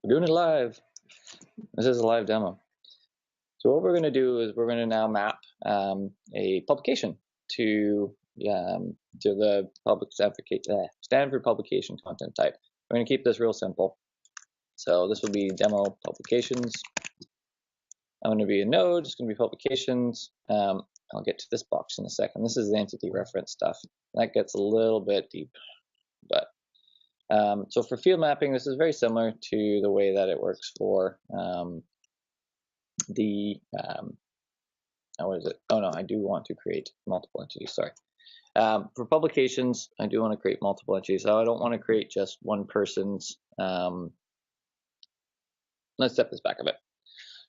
We're doing it live. This is a live demo. So what we're going to do is we're going to now map a publication to the Stanford publication content type. We're going to keep this real simple. So this will be demo publications. I'm going to be a node. It's going to be publications. I'll get to this box in a second. This is the entity reference stuff. That gets a little bit deep, but so for field mapping, this is very similar to the way that it works for what is it? Oh no, I do want to create multiple entities. Sorry. For publications, I do want to create multiple entities. So I don't want to create just one person's. Let's step this back a bit.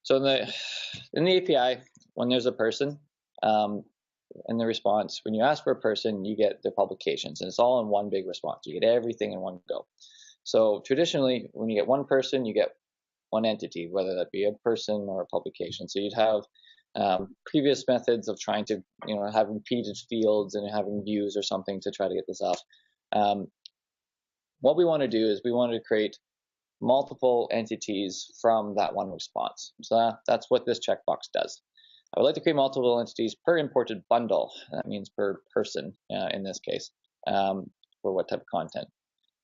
So in the API, when there's a person, in the response, when you ask for a person, you get their publications, and it's all in one big response. You get everything in one go. So traditionally, when you get one person, you get one entity, whether that be a person or a publication. So you'd have previous methods of trying to, have repeated fields and having views or something to try to get this up. What we want to do is we want to create multiple entities from that one response. So that's what this checkbox does. I would like to create multiple entities per imported bundle. That means per person in this case, for what type of content.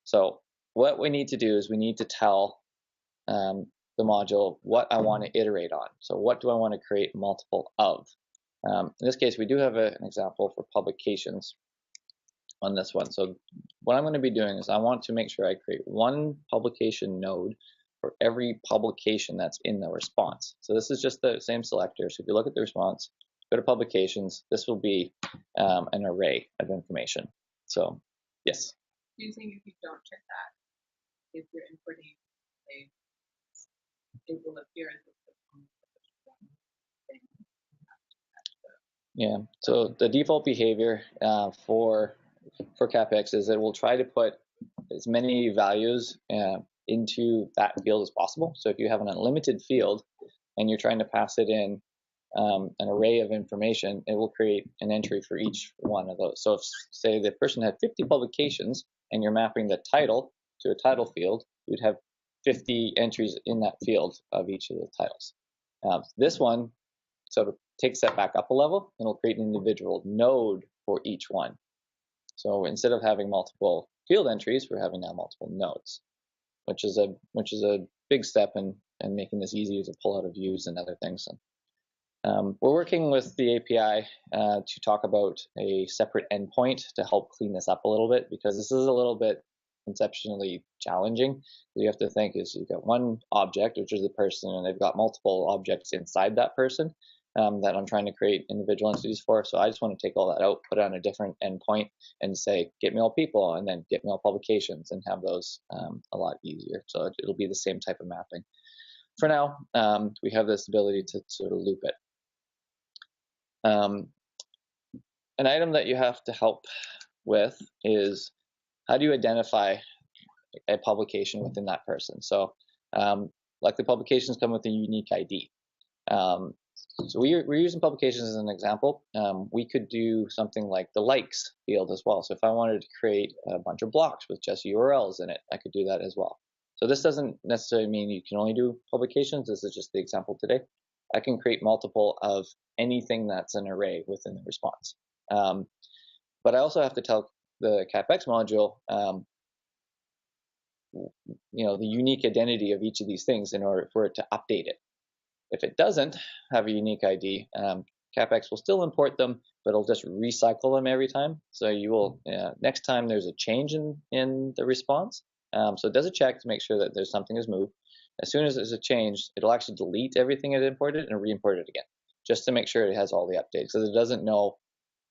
So what we need to do is we need to tell the module what I want to iterate on. So what do I want to create multiple of? In this case, we do have an example for publications on this one. So what I'm going to be doing is I want to make sure I create one publication node for every publication that's in the response. So this is just the same selector. So if you look at the response, go to publications, this will be an array of information. So yes? Do you think if you don't check that, if you're importing it will appear as if yeah, so the default behavior for CAPx is it will try to put as many values into that field as possible. So if you have an unlimited field and you're trying to pass it in an array of information, it will create an entry for each one of those. So if, say, the person had 50 publications and you're mapping the title to a title field, you'd have 50 entries in that field of each of the titles. This one sort of takes that back up a level and will create an individual node for each one. So instead of having multiple field entries, we're having now multiple nodes, which is a big step in making this easier to pull out of views and other things. And, we're working with the API to talk about a separate endpoint to help clean this up a little bit, because this is a little bit conceptually challenging. You have to think is you've got one object, which is the person, and they've got multiple objects inside that person that I'm trying to create individual entities for. So I just want to take all that out, put it on a different endpoint, and say, get me all people, and then get me all publications, and have those a lot easier. So it'll be the same type of mapping. For now, we have this ability to sort of loop it. An item that you have to help with is how do you identify a publication within that person? So like the publications come with a unique ID. So we're using publications as an example. We could do something like the likes field as well. So if I wanted to create a bunch of blocks with just URLs in it, I could do that as well. So this doesn't necessarily mean you can only do publications. This is just the example today. I can create multiple of anything that's an array within the response. But I also have to tell the CAPx module, the unique identity of each of these things in order for it to update it. If it doesn't have a unique ID, CAPx will still import them, but it'll just recycle them every time. So you will, next time there's a change in the response, so it does a check to make sure that there's something has moved. As soon as there's a change, it'll actually delete everything it imported and re-import it again, just to make sure it has all the updates, because it doesn't know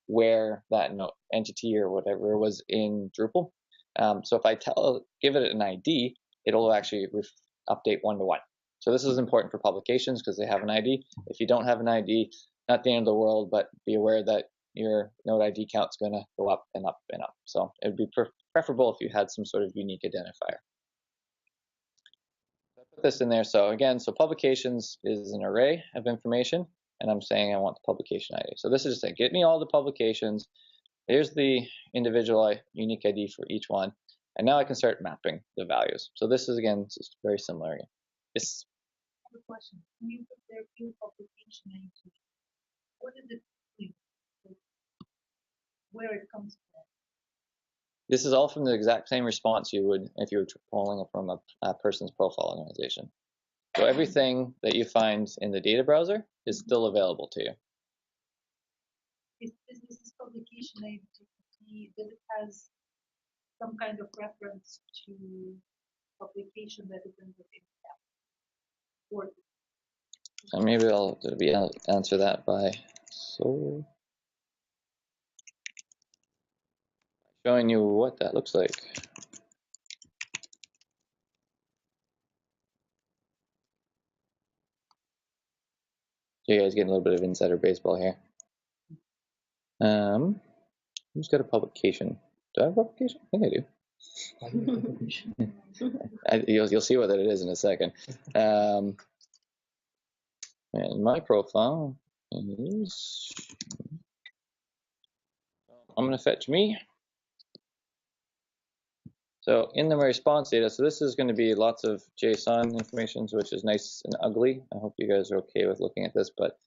where that entity or whatever was in Drupal. So if I give it an ID, it'll actually update one-to-one. So this is important for publications because they have an ID. If you don't have an ID, not the end of the world, but be aware that your node ID count is going to go up and up and up. So it would be preferable if you had some sort of unique identifier. I put this in there. So again, publications is an array of information, and I'm saying I want the publication ID. So this is just saying, get me all the publications. Here's the individual unique ID for each one. And now I can start mapping the values. So this is, again, just very similar. Yes? I have a question. When you put their field publication into, what is it mean? Where it comes from? This is all from the exact same response you would if you were pulling it from a person's profile organization. So everything that you find in the data browser is still available to you. Is this publication identity, does it has some kind of reference to publication that is in the data? Or So maybe I'll answer that by showing you what that looks like. You guys getting a little bit of insider baseball here. Who's got a publication? Do I have a publication? I think I do. You'll see what it is in a second. And my profile is, I'm going to fetch me. So in the response data, so this is going to be lots of JSON information, which is nice and ugly. I hope you guys are okay with looking at this, but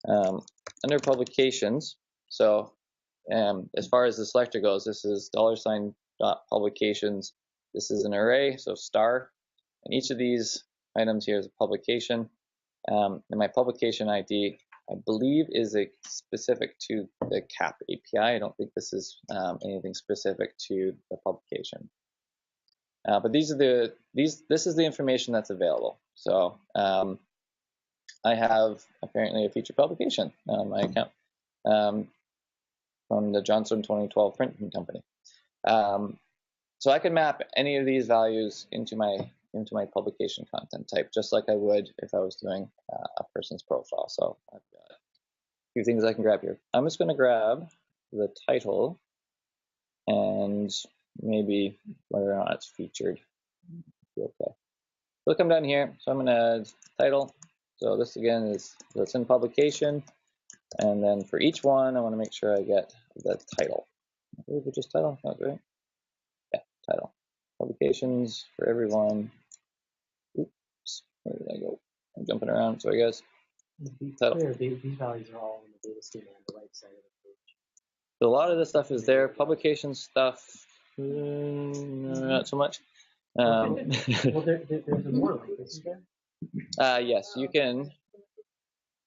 under publications, so as far as the selector goes, this is $.publications. This is an array, so star, and each of these items here is a publication. And my publication ID, I believe, is specific to the CAP API. I don't think this is anything specific to the publication. But this is the information that's available. So I have apparently a featured publication on my account from the Johnson 2012 printing company. So I can map any of these values into my publication content type, just like I would if I was doing a person's profile. So I've got a few things I can grab here. I'm just going to grab the title and maybe whether or not it's featured. Okay. So I'll come down here. So I'm going to add title. So this again is what's in publication. And then for each one, I want to make sure I get the title. I believe it's just title. That's right. Yeah, title. Publications for everyone. Oops. Where did I go? I'm jumping around. So I guess title. Clear, these values are all in the data schema on the right side of the page. So a lot of this stuff is there. Publication stuff, not so much. Well, there's more like this, isn't there? Yes, you can.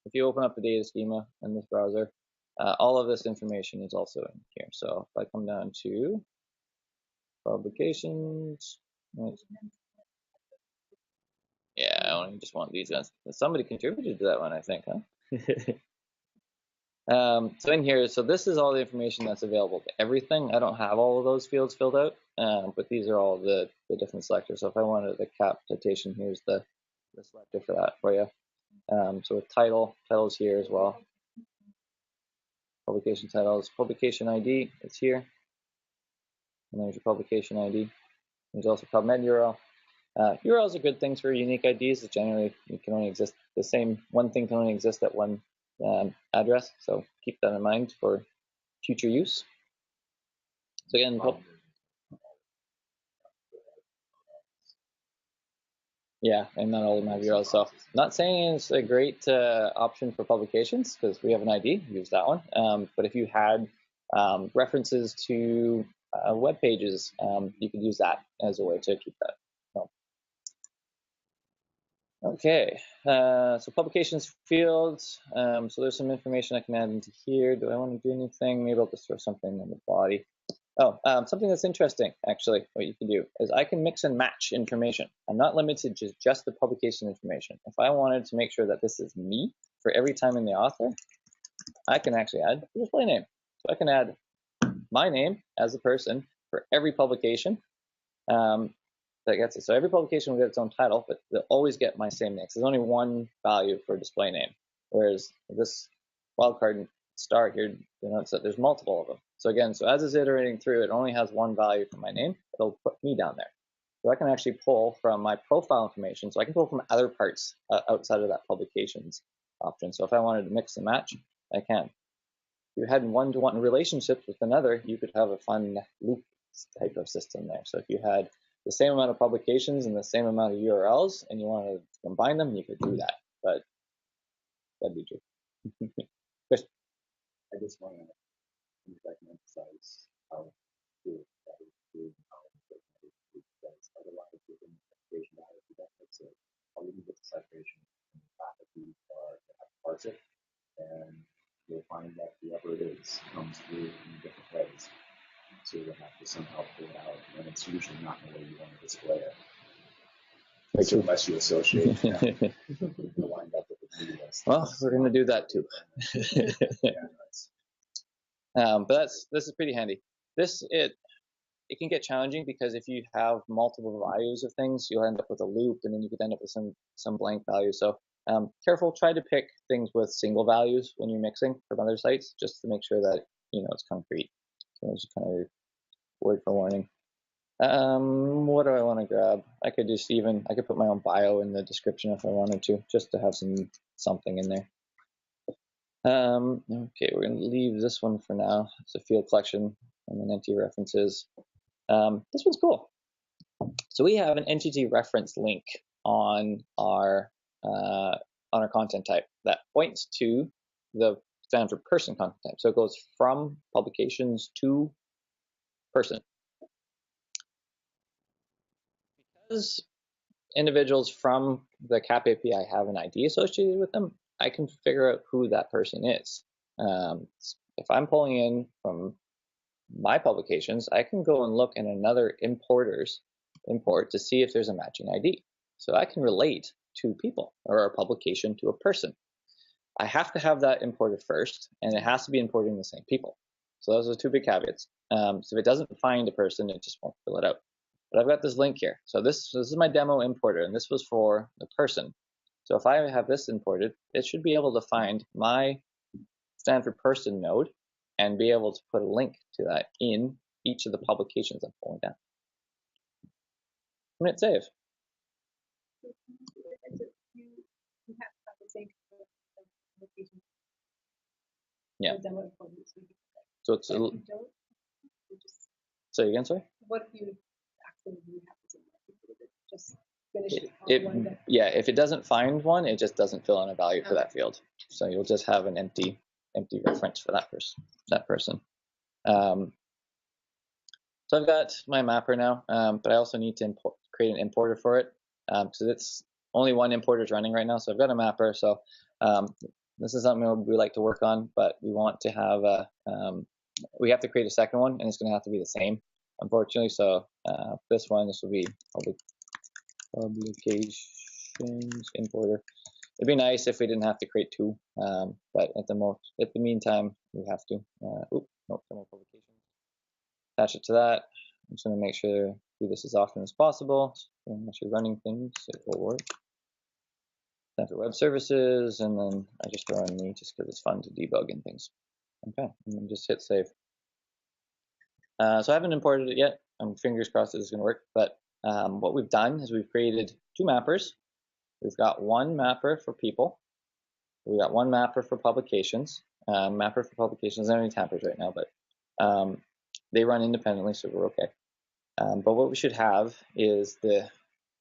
If you open up the data schema in this browser, all of this information is also in here. So if I come down to publications, yeah, I only just want these ones. Somebody contributed to that one, I think, huh? So in here, so this is all the information that's available to everything. I don't have all of those fields filled out, but these are all the different selectors. So if I wanted the CAP citation, here's the selector for that for you. So with title's here as well. Publication titles, publication ID, it's here. And there's your publication ID. There's also PubMed URL. URLs are good things for unique IDs. Generally, it can only exist, the same one thing can only exist at one address. So keep that in mind for future use. So again, yeah, and not all of them have URLs. So not saying it's a great option for publications because we have an ID, use that one. But if you had references to web pages, you could use that as a way to keep that. So, okay, so publications fields. So there's some information I can add into here. Do I want to do anything? Maybe I'll just throw something in the body. Oh, something that's interesting, actually, what you can do is I can mix and match information. I'm not limited to just the publication information. If I wanted to make sure that this is me for every time in the author, I can actually add the display name. So I can add my name as a person for every publication that gets it. So every publication will get its own title, but they'll always get my same name. So there's only one value for display name, whereas this wildcard star here denotes that there's multiple of them. So again, so as it's iterating through, it only has one value for my name. It'll put me down there. So I can actually pull from my profile information. So I can pull from other parts outside of that publications option. So if I wanted to mix and match, I can. If you had one-to-one relationships with another, you could have a fun loop type of system there. So if you had the same amount of publications and the same amount of URLs and you wanted to combine them, you could do that, but that'd be true. Chris? I just want to emphasize how good that is, how important that is, because otherwise within the citation data, you don't fix it. I'll even get the citation and the faculty are to have to parse it, and you'll find that whoever it is comes through in different ways. So you'll have to somehow pull it out, and it's usually not in the way you want to display it. So unless you associate, you'll wind up with a new list. Well, we're going to do that too. But this is pretty handy. It can get challenging because if you have multiple values of things, you'll end up with a loop, and then you could end up with some blank values. So careful. Try to pick things with single values when you're mixing from other sites, just to make sure that it's concrete. So it's kind of word for warning. What do I want to grab? I could put my own bio in the description if I wanted to, just to have something in there. Okay, we're going to leave this one for now. It's a field collection and then entity references. This one's cool. So we have an entity reference link on our content type that points to the Stanford person content type. So it goes from publications to person. Because individuals from the CAP API have an ID associated with them, I can figure out who that person is. If I'm pulling in from my publications, I can go and look in another import to see if there's a matching ID. So I can relate two people or a publication to a person. I have to have that imported first, and it has to be importing the same people. So those are two big caveats. So if it doesn't find a person, it just won't fill it out. But I've got this link here. So this is my demo importer, and this was for the person. So if I have this imported, it should be able to find my Stanford person node and be able to put a link to that in each of the publications I'm pulling down. Hit save. Yeah. So it's a little. Say again, sorry? What if you accidentally have to just finish it? Yeah, if it doesn't find one, it just doesn't fill in a value for that field. So you'll just have an empty reference for that person. So I've got my mapper now, but I also need to create an importer for it. So it's only one importer is running right now. So I've got a mapper. So this is something we like to work on, but we want to have we have to create a second one, and it's going to have to be the same, unfortunately. So this will be publications importer. It'd be nice if we didn't have to create two, but at the meantime, we have to. No more publications. Attach it to that. I'm just going to make sure to do this as often as possible. So unless you're running things, it will work. Stanford Web Services, and then I just throw in me just because it's fun to debug and things. Okay, and then just hit save. So I haven't imported it yet. I'm fingers crossed that it's going to work. But what we've done is we've created two mappers. We've got one mapper for people. We've got one mapper for publications. Mapper for publications, I don't need tampers right now, but they run independently, so we're okay. But what we should have is the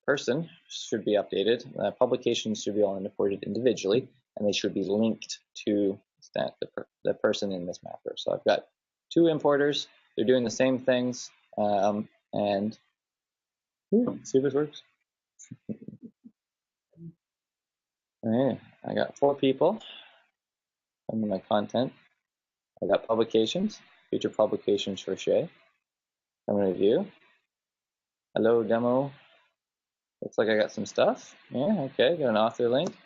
person should be updated. Publications should be all imported individually, and they should be linked to the person in this mapper. So I've got two importers. They're doing the same things, and see if this works. All right, I got 4 people under my content. I got publications, future publications for Shea. I'm going to view. Hello, demo. Looks like I got some stuff. Yeah, okay, got an author link.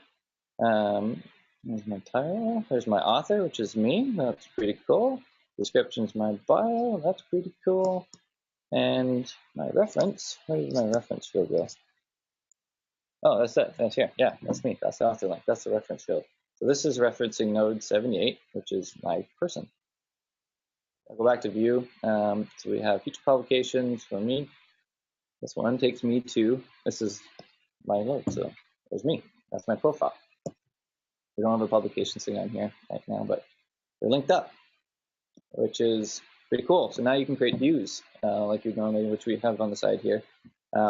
There's my title. There's my author, which is me. That's pretty cool. Description's my bio. That's pretty cool. And my reference. Where did my reference field go? Oh, that's it. That's here. Yeah, that's me. That's the author link. That's the reference field. So this is referencing node 78, which is my person. I'll go back to view. So we have future publications for me. This one takes me to, this is my node. So there's me. That's my profile. We don't have a publication thing on here right now, but they're linked up, which is Pretty cool. So now you can create views like you normally, which we have on the side here,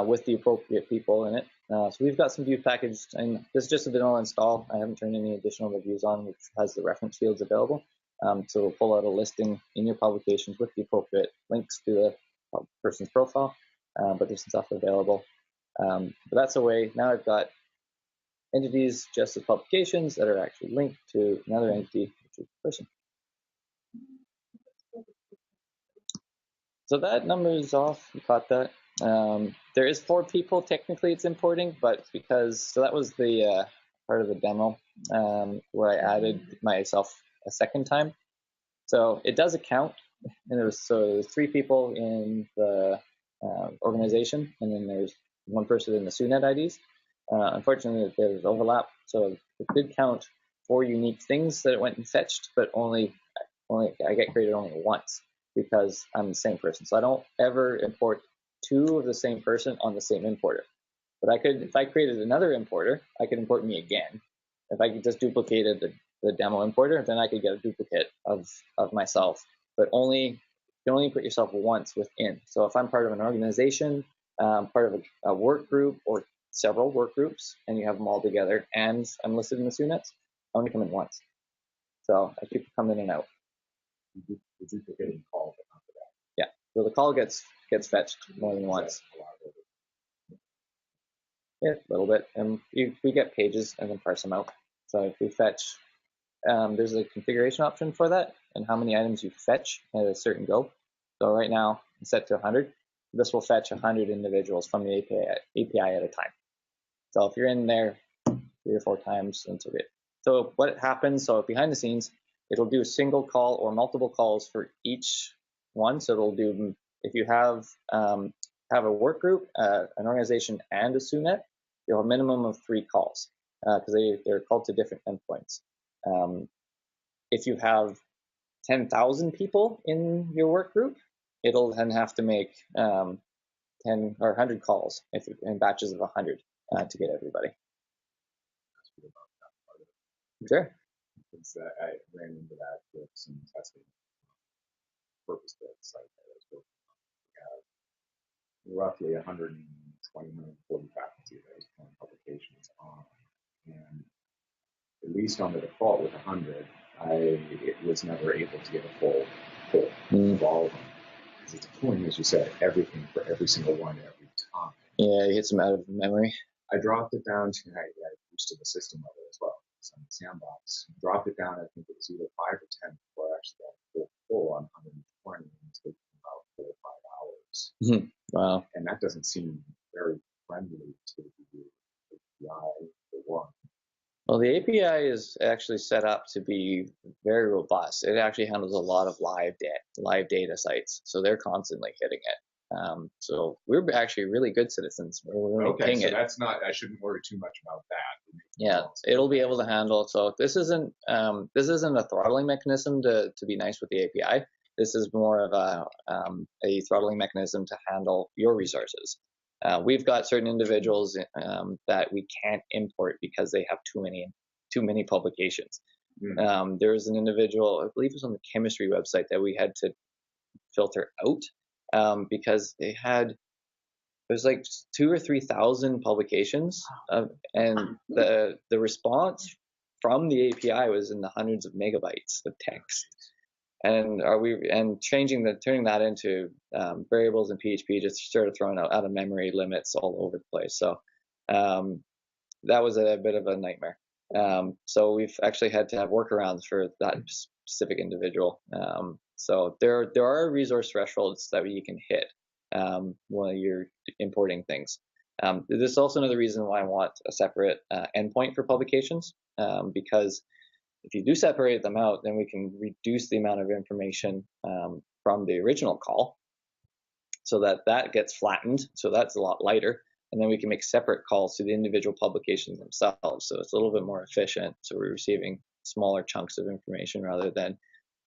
with the appropriate people in it. So we've got some view packaged, and this is just a vanilla install. I haven't turned any additional reviews on, which has the reference fields available. So we'll pull out a listing in your publications with the appropriate links to the person's profile, but there's some stuff available. But that's a way. Now I've got entities just as publications that are actually linked to another entity, which is the person. So that number is off. You caught that. There is 4 people technically it's importing, but because, so that was the part of the demo where I added myself a second time. So it does account, and there's 3 people in the organization, and then there's 1 person in the SUNET IDs. Unfortunately, there's overlap, so it did count 4 unique things that it went and fetched, but only I get created only once because I'm the same person. So I don't ever import 2 of the same person on the same importer. But I could, if I created another importer, I could import me again. If I just duplicated the demo importer, then I could get a duplicate of myself. But you can only put yourself once within. So if I'm part of an organization, part of a work group or several work groups, and you have them all together, and I'm listed in the SUNETs, I only come in once. So I keep coming in and out. The duplicating call after that. Yeah. So the call gets fetched more than once. Yeah, a little bit. And we get pages and then parse them out. So if we fetch, there's a configuration option for that and how many items you fetch at a certain go. So right now it's set to 100. This will fetch 100 individuals from the API at a time. So if you're in there 3 or 4 times, that's okay. So what happens, so behind the scenes, it'll do a single call or multiple calls for each one. So it'll do, if you have a work group, an organization, and a SUNET, you'll have a minimum of 3 calls because they're called to different endpoints. If you have 10,000 people in your work group, it'll then have to make 10 or 100 calls in batches of 100 to get everybody. Sure. I ran into that with some testing purpose-built site that I was working on. We have roughly 120, 140 faculty that was pulling publications on, and at least on the default with 100, it was never able to get a full pull of all of them. Because it's pulling, as you said, everything for every single one every time. Yeah, it gets them out of memory. I dropped it down to, I used to the system level as well. On the sandbox, dropped it down. I think it was either 5 or 10 before I actually got full on 120, and it took about 4 or 5 hours. Wow. And that doesn't seem very friendly to the API for one. Well, the API is actually set up to be very robust. It actually handles a lot of live data sites, so they're constantly hitting it. So we're actually really good citizens. We're okay, so that's not. I shouldn't worry too much about that. Yeah, it'll be able to handle. So this isn't a throttling mechanism to be nice with the API. This is more of a throttling mechanism to handle your resources. We've got certain individuals that we can't import because they have too many publications. There was an individual, I believe it was on the chemistry website, that we had to filter out because there's like 2,000 or 3,000 publications, and the response from the API was in the hundreds of megabytes of text. And turning that into variables in PHP just started throwing out of memory limits all over the place. So that was a bit of a nightmare. So we've actually had to have workarounds for that specific individual. So there are resource thresholds that you can hit when you're importing things. This is also another reason why I want a separate endpoint for publications, because if you do separate them out, then we can reduce the amount of information from the original call so that gets flattened. So that's a lot lighter. And then we can make separate calls to the individual publications themselves. So it's a little bit more efficient. So we're receiving smaller chunks of information rather than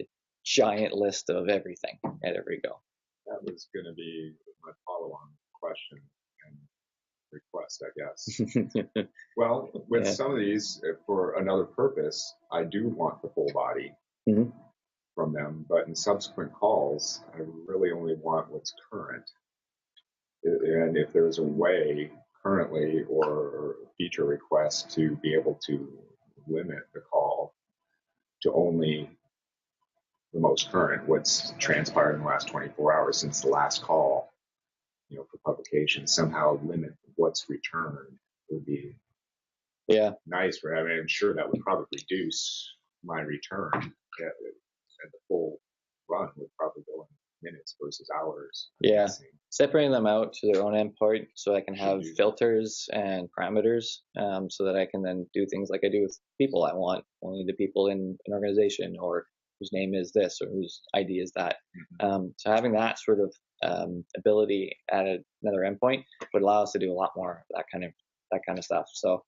a giant list of everything at every go. That was going to be my follow-on question and request, I guess. Well, with some of these, for another purpose, I do want the full body from them, but in subsequent calls, I really only want what's current. And if there's a way currently or feature request to be able to limit the call to only the most current, what's transpired in the last 24 hours since the last call, for publication, somehow limit what's returned would be nice. I'm sure that would probably reduce my return. And the full run would probably go in minutes versus hours. Yeah, separating them out to their own endpoint so I can have filters and parameters, so that I can then do things like I do with people. I want only the people in an organization or whose name is this or whose ID is that. So having that sort of ability at another endpoint would allow us to do a lot more of that kind of stuff. So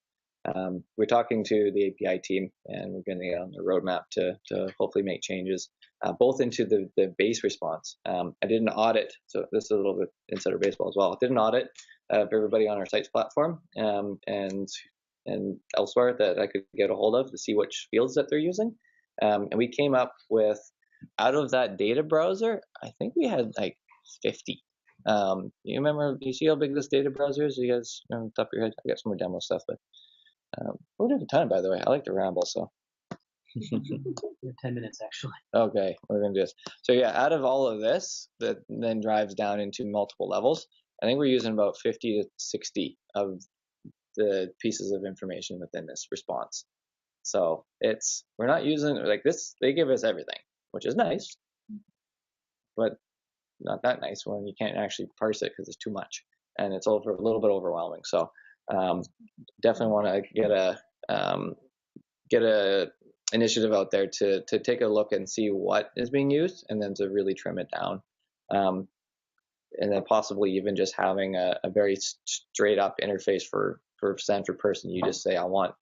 we're talking to the API team, and we're going to get on the roadmap to hopefully make changes, both into the base response. I did an audit, so this is a little bit insider baseball as well. I did an audit of everybody on our sites platform and elsewhere that I could get a hold of to see which fields that they're using. And we came up with, out of that data browser, I think we had like 50. You see how big this data browser is? You guys, on the top of your head? I got some more demo stuff, but we're doing a ton, by the way. I like to ramble, so. 10 minutes, actually. Okay, we're going to do this. So yeah, out of all of this, that then drives down into multiple levels, I think we're using about 50 to 60 of the pieces of information within this response. So we're not using, like this, they give us everything, which is nice, but not that nice when you can't actually parse it because it's too much, and it's a little bit overwhelming. So definitely want to get a initiative out there to take a look and see what is being used, and then to really trim it down, and then possibly even just having a very straight up interface for Stanford person. You just say, I want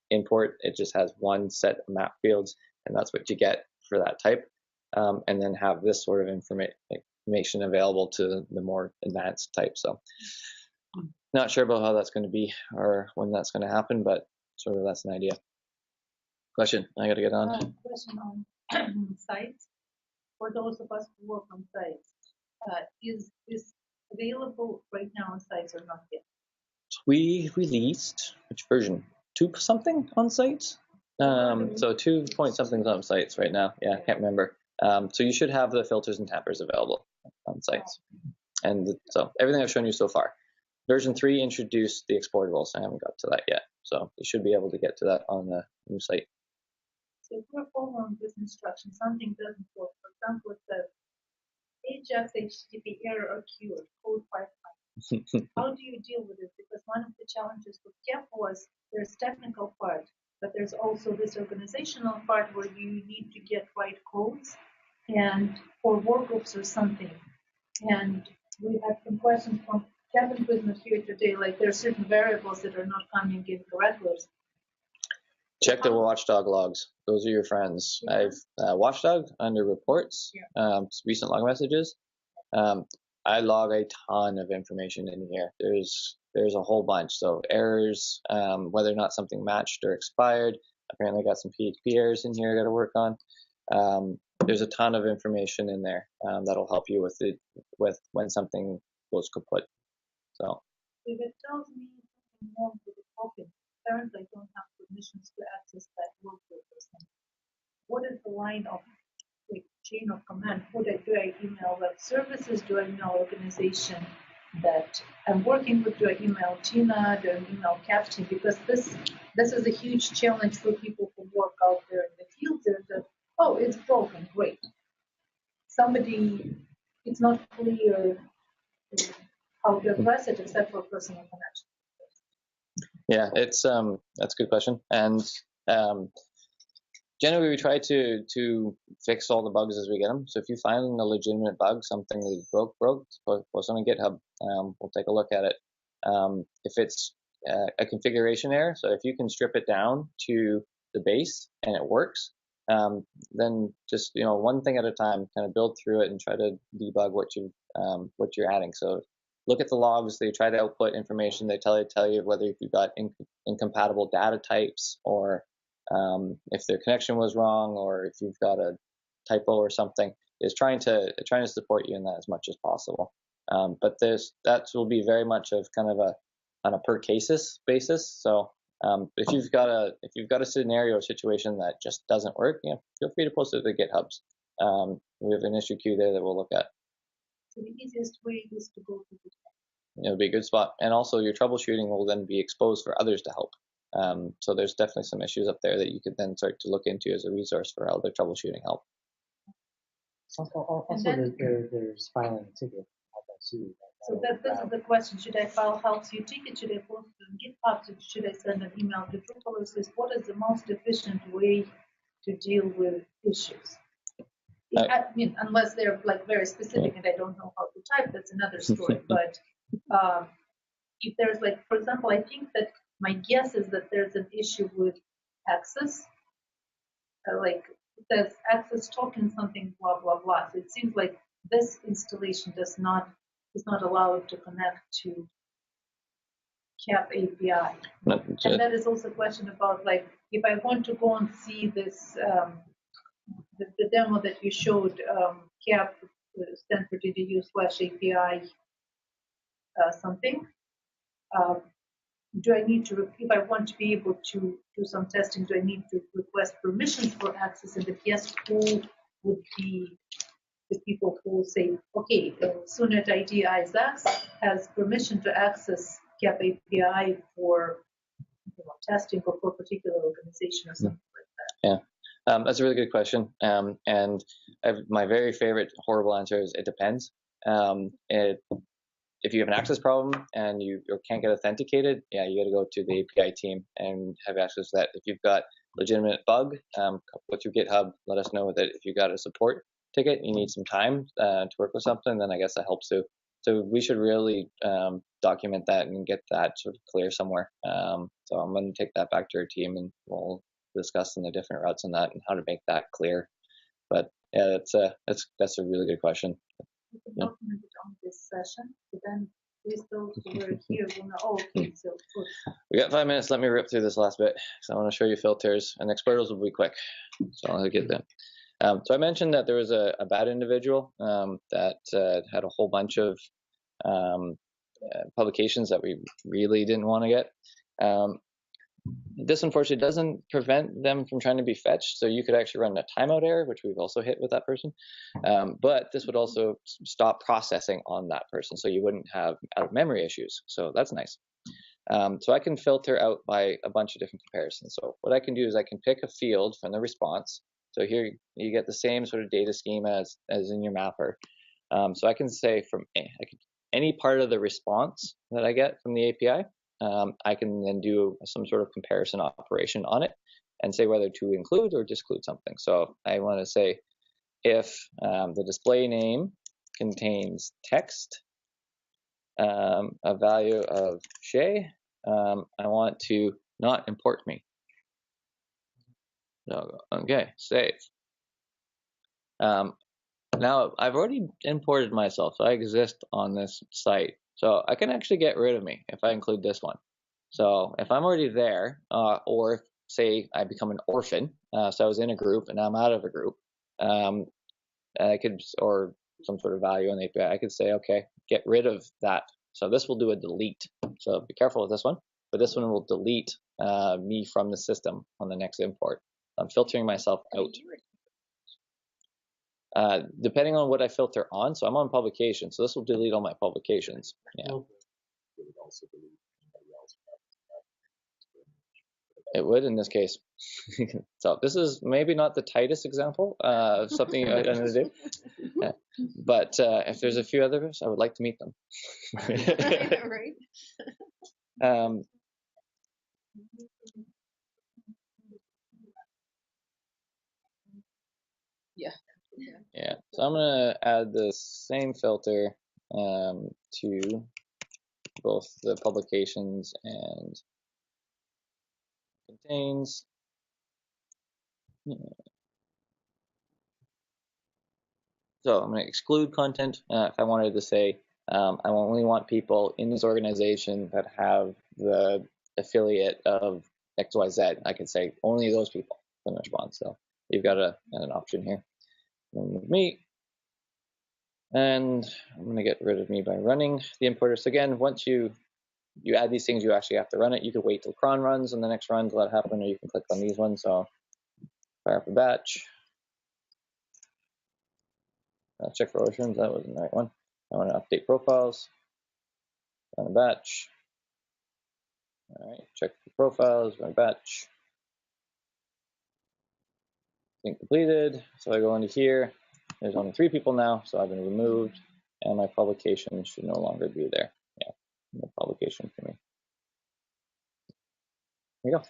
import. It just has one set of map fields, and that's what you get for that type, and then have this sort of information available to the more advanced type. So not sure about how that's going to be or when that's going to happen, but sort of that's an idea. Question, I got to get on. Question on sites. For those of us who work on sites, is this available right now on sites or not yet? We released, which version? 2 something on sites? So 2 point something's on sites right now. Yeah, I can't remember. So you should have the filters and tappers available on sites. And so everything I've shown you so far. Version 3 introduced the exportables. I haven't got to that yet. So you should be able to get to that on the new site. So if we're following this instruction, something doesn't work. For example, it says Ajax HTTP error occurred, code 5. How do you deal with it? Because one of the challenges with CAP was there's technical part, but there's also this organizational part where you need to get right codes and or workgroups or something. And we had some questions from Kevin Quizner here today, like there are certain variables that are not coming in correctly. Check the watchdog logs. Those are your friends. Yeah. I've watchdog under reports, recent log messages. I log a ton of information in here. There's a whole bunch. So errors, whether or not something matched or expired. Apparently got some PHP errors in here I got to work on. There's a ton of information in there that'll help you with when something goes kaput. So. If it tells me something wrong with the token, apparently I don't have permissions to access that workgroup or something. What is the line of chain of command? Do I email web services? Do I email organization that I'm working with? Do I email Tina? Do I email CAP team? Because this is a huge challenge for people who work out there in the field. Oh, it's broken. Great. It's not clear how to address it except for personal connection. Yeah, that's a good question. And generally, we try to fix all the bugs as we get them. So if you find a legitimate bug, something that broke, post on GitHub. We'll take a look at it. If it's a configuration error, so if you can strip it down to the base and it works, then just one thing at a time, kind of build through it and try to debug what you're adding. So look at the logs. They try to output information. They tell you whether if you've got incompatible data types or if their connection was wrong, or if you've got a typo or something, is trying to support you in that as much as possible. But that will be very much of kind of on a per cases basis. So if you've got a scenario or situation that just doesn't work, feel free to post it to GitHubs. We have an issue queue there that we'll look at. So the easiest way is to go to GitHub. It would be a good spot, and also your troubleshooting will then be exposed for others to help. So there's definitely some issues up there that you could then start to look into as a resource for other troubleshooting help. Also, there's filing a ticket. So this is the question: should I file helps you ticket? Should I post it on GitHub? Should I send an email to Profiles? What is the most efficient way to deal with issues? I mean, unless they're like very specific and I don't know how to type, that's another story. But if there's like, for example, I think that my guess is that there's an issue with access. Like it says access token something blah blah blah. So it seems like this installation does not allow it to connect to CAP API. And that is also a question about like if I want to go and see this the demo that you showed, CAP Stanford EDU/API something. Do I need to, if I want to be able to do some testing, do I need to request permissions for access? And if yes, who would be the people who will say, okay, SUNET ID ISACS has permission to access CAP API for testing or for a particular organization or something like that? Yeah. That's a really good question. And my very favorite horrible answer is it depends. If you have an access problem and you can't get authenticated, yeah, you got to go to the API team and have access to that. If you've got legitimate bug, go through GitHub, let us know that if you've got a support ticket, you need some time to work with something, then I guess that helps too. So we should really document that and get that sort of clear somewhere. So I'm going to take that back to our team and we'll discuss in the different routes on that and how to make that clear. But yeah, that's a really good question. You can document it on this session, so then those who were here will know, oh, okay, so good. We got 5 minutes. Let me rip through this last bit because I want to show you filters, and exporters will be quick. So I'll get them. So I mentioned that there was a bad individual that had a whole bunch of publications that we really didn't want to get. This unfortunately doesn't prevent them from trying to be fetched, so you could actually run a timeout error, which we've also hit with that person. But this would also stop processing on that person, so you wouldn't have out-of-memory issues. So that's nice. So I can filter out by a bunch of different comparisons. So what I can do is I can pick a field from the response. So here you get the same sort of data schema as in your mapper. So I can say from any part of the response that I get from the API, I can then do some sort of comparison operation on it and say whether to include or disclude something. So I want to say if the display name contains text, a value of Shea, I want to not import me. So, okay, save. Now I've already imported myself, so I exist on this site. So I can actually get rid of me if I include this one. So if I'm already there, or say I become an orphan, so I was in a group and I'm out of a group, I could, or some sort of value on the API, I could say, okay, get rid of that. So this will do a delete. So be careful with this one, but this one will delete me from the system on the next import. I'm filtering myself out. Depending on what I filter on, so I'm on publication, so this will delete all my publications. Yeah. It would in this case. So this is maybe not the tightest example of something I'm going to do, but if there's a few others, I would like to meet them. Right. Yeah, so I'm going to add the same filter to both the publications and contains. So I'm going to exclude content if I wanted to say I only want people in this organization that have the affiliate of XYZ. I could say only those people in response. So you've got an option here. Remove me. And I'm going to get rid of me by running the importer. So again, once you add these things, you actually have to run it. You could wait till cron runs and the next run to let it happen, or you can click on these ones. So fire up a batch. Check for oceans. That wasn't the right one. I want to update profiles. Run a batch. All right, check for profiles. Run a batch. Thing completed. So I go into here. There's only 3 people now, so I've been removed, and my publication should no longer be there. Yeah, no publication for me. There you go.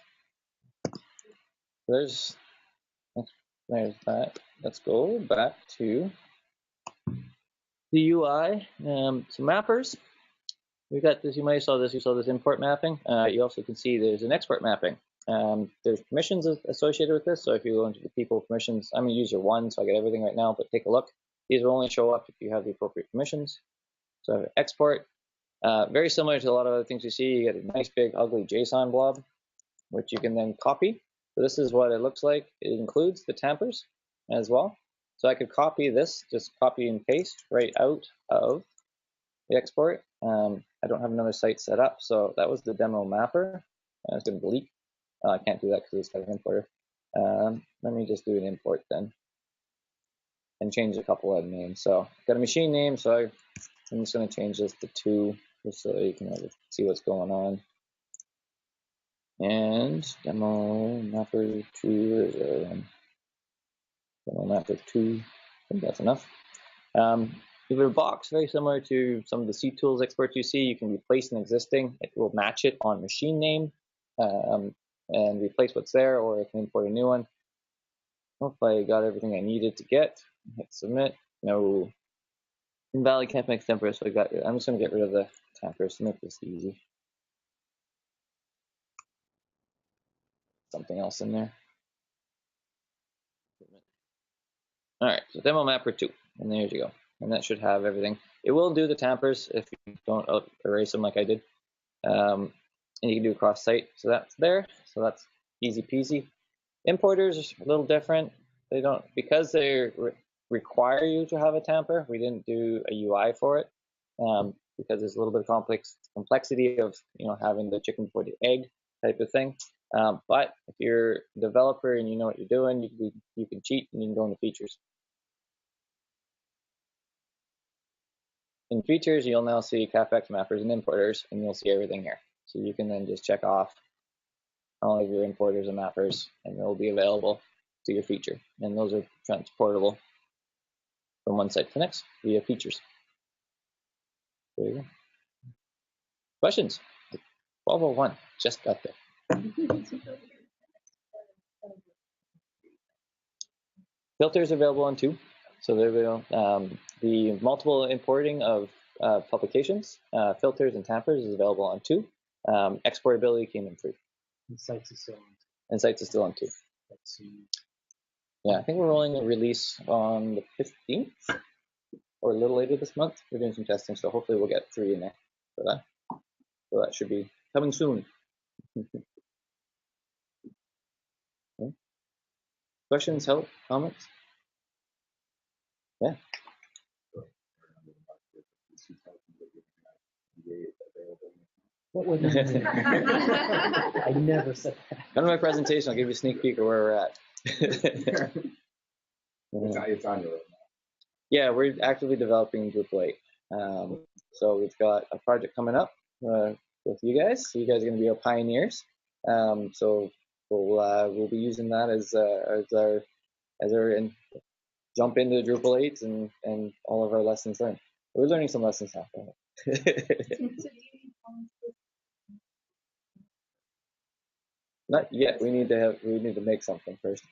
There's that. Let's go back to the UI. Some mappers. We got this. You might have saw this. You saw this import mapping. You also can see there's an export mapping. There's permissions associated with this. So if you go into the people permissions, I'm going to use your 1, so I get everything right now. But take a look. These will only show up if you have the appropriate permissions. So I have export. Very similar to a lot of other things you see. You get a nice big ugly JSON blob, which you can then copy. So this is what it looks like. It includes the tampers as well. So I could copy this, just copy and paste right out of the export. I don't have another site set up, so that was the demo mapper. I was going to delete. I can't do that because it's got an importer. Let me just do an import then and change a couple of names. So got a machine name, so I'm just going to change this to 2 just so you can see what's going on. And demo mapper 2 is there one. Demo mapper 2. I think that's enough. You have a box very similar to some of the C tools exports you see. You can replace an existing. It will match it on machine name and replace what's there, or it can import a new one. Hopefully I got everything I needed to get. Hit submit. No invalid CAPx temper, so I'm just going to get rid of the tempers to make this easy. Something else in there. All right, so demo mapper 2, and there you go. And that should have everything. It will do the tampers if you don't erase them like I did. And you can do cross-site, so that's there. So that's easy peasy. Importers are a little different. They don't, because they require you to have a tamper. We didn't do a UI for it because there's a little bit of complexity of having the chicken before the egg type of thing. But if you're a developer and you know what you're doing, you can cheat and you can go into features. In features, you'll now see CAPx mappers and importers, and you'll see everything here. So you can then just check off all of your importers and mappers, and they'll be available to your feature. And those are transportable from one site to the next via features. There you go. Questions? 1201, just got there. Filters available on 2. So there we go. The multiple importing of publications, filters, and tampers is available on 2. Exportability came in 3. And sites is still on 2. And sites is still on 2. Let's see. Yeah, I think we're rolling a release on the 15th or a little later this month. We're doing some testing, so hopefully we'll get 3 in there for that. So that should be coming soon. Okay. Questions, help, comments? Yeah. What would I never said that. Come to my presentation, I'll give you a sneak peek of where we're at. It's on your roadmap. Yeah, we're actively developing Drupal 8. So we've got a project coming up with you guys. So you guys are going to be our pioneers. So we'll be using that as our jump into Drupal 8 and all of our lessons learned. We're learning some lessons now. Not yet. We need to make something first.